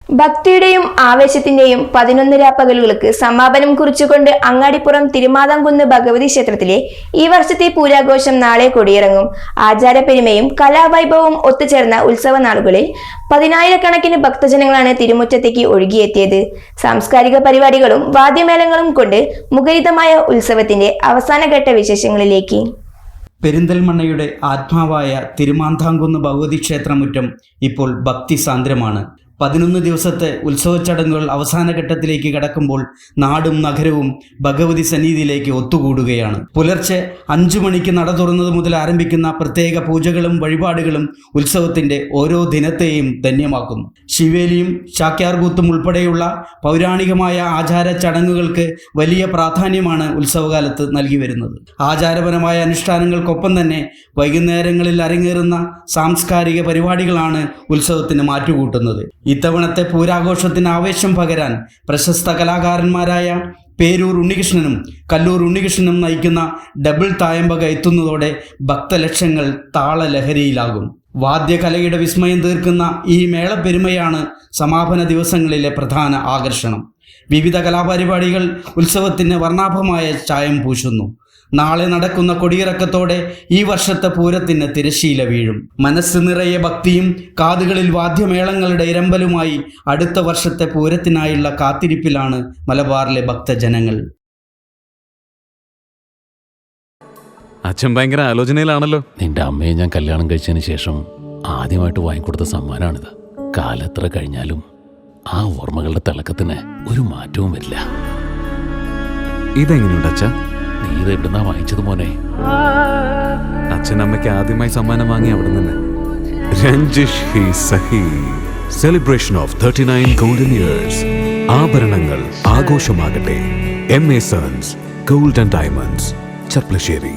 ഭക്തിയുടെയും ആവേശത്തിന്റെയും 11 രാപ്പകലുകൾക്ക് സമാപനം കുറിച്ചുകൊണ്ട് അങ്ങാടിപ്പുറം തിരുമാതാംകുന്ന് ഭഗവതി ക്ഷേത്രത്തിലെ ഈ വർഷത്തെ പൂരാഘോഷം നാളെ കൊടിയിറങ്ങും. ആചാരപ്പെരുമയും കലാവൈഭവവും ഒത്തുചേർന്ന ഉത്സവ നാളുകളിൽ 10,000-കണക്കിന് ഭക്തജനങ്ങളാണ് തിരുമുറ്റത്തേക്ക് ഒഴുകിയെത്തിയത്. സാംസ്കാരിക പരിപാടികളും വാദ്യമേളങ്ങളും കൊണ്ട് മുഖരിതമായ ഉത്സവത്തിന്റെ അവസാനഘട്ട വിശേഷങ്ങളിലേക്ക്. പെരിന്തൽമണ്ണയുടെ ആത്മാവായ തിരുമാന്താംകുന്ന് ഭഗവതി ക്ഷേത്രമുറ്റം ഇപ്പോൾ ഭക്തിസാന്ദ്രമാണ്. 11 ദിവസത്തെ ഉത്സവ ചടങ്ങുകൾ അവസാന ഘട്ടത്തിലേക്ക് കടക്കുമ്പോൾ നാടും നഗരവും ഭഗവതി സന്നിധിയിലേക്ക് ഒത്തുകൂടുകയാണ്. പുലർച്ചെ 5 മണിക്ക് നട തുറന്നത് മുതൽ ആരംഭിക്കുന്ന പ്രത്യേക പൂജകളും വഴിപാടുകളും ഉത്സവത്തിന്റെ ഓരോ ദിനത്തെയും ധന്യമാക്കുന്നു. ശിവേലിയും ചാക്യാർകൂത്തും ഉൾപ്പെടെയുള്ള പൗരാണികമായ ആചാര ചടങ്ങുകൾക്ക് വലിയ പ്രാധാന്യമാണ് ഉത്സവകാലത്ത് നൽകി വരുന്നത്. ആചാരപരമായ അനുഷ്ഠാനങ്ങൾക്കൊപ്പം തന്നെ വൈകുന്നേരങ്ങളിൽ അരങ്ങേറുന്ന സാംസ്കാരിക പരിപാടികളാണ് ഉത്സവത്തിന് മാറ്റുകൂട്ടുന്നത്. ഇത്തവണത്തെ പൂരാഘോഷത്തിന് ആവേശം പകരാൻ പ്രശസ്ത കലാകാരന്മാരായ പേരൂർ ഉണ്ണികൃഷ്ണനും കല്ലൂർ ഉണ്ണികൃഷ്ണനും നയിക്കുന്ന ഡബിൾ തായമ്പക എത്തുന്നതോടെ ഭക്തലക്ഷങ്ങൾ താളലഹരിയിലാകും. വാദ്യകലയുടെ വിസ്മയം തീർക്കുന്ന ഈ മേളപ്പെരുമയാണ് സമാപന ദിവസങ്ങളിലെ പ്രധാന ആകർഷണം. വിവിധ കലാപരിപാടികൾ ഉത്സവത്തിന് വർണ്ണാഭമായ ചായം പൂശുന്നു. നാളെ നടക്കുന്ന കൊടിയിറക്കത്തോടെ ഈ വർഷത്തെ പൂരത്തിന് തിരശ്ശീല വീഴും. മനസ്സ് നിറയെ ഭക്തിയും കാതുകളിൽ വാദ്യമേളങ്ങളുടെ ഇരമ്പലുമായി അടുത്ത വർഷത്തെ പൂരത്തിനായുള്ള കാത്തിരിപ്പിലാണ് മലബാറിലെ ഭക്തജനങ്ങൾ. അച്ഛൻ ഭയങ്കര ആലോചനയിലാണല്ലോ. നിന്റെ അമ്മയെ ഞാൻ കല്യാണം കഴിച്ചതിന് ശേഷം ആദ്യമായിട്ട് വാങ്ങിക്കൊടുത്ത സമ്മാനമാണിത്. കാലെത്ര കഴിഞ്ഞാലും ആ ഓർമ്മകളുടെ തിളക്കത്തിന് ഒരു മാറ്റവും വരില്ല. ഇതെങ്ങനെയുണ്ട് അച്ഛാ? നീ ഇത് എവിടുന്നാ വാങ്ങിച്ചത് മോനെ? അച്ഛൻ അമ്മയ്ക്ക് ആദ്യമായി സമ്മാനം വാങ്ങി അവിടെ നിന്ന്. രഞ്ജിഷ് ഹി സഹി. Celebration of 39 golden years. ആഭരണങ്ങൾ ആഘോഷമാകട്ടെ. MA sons gold and diamonds, ചർപ്പളശ്ശേരി.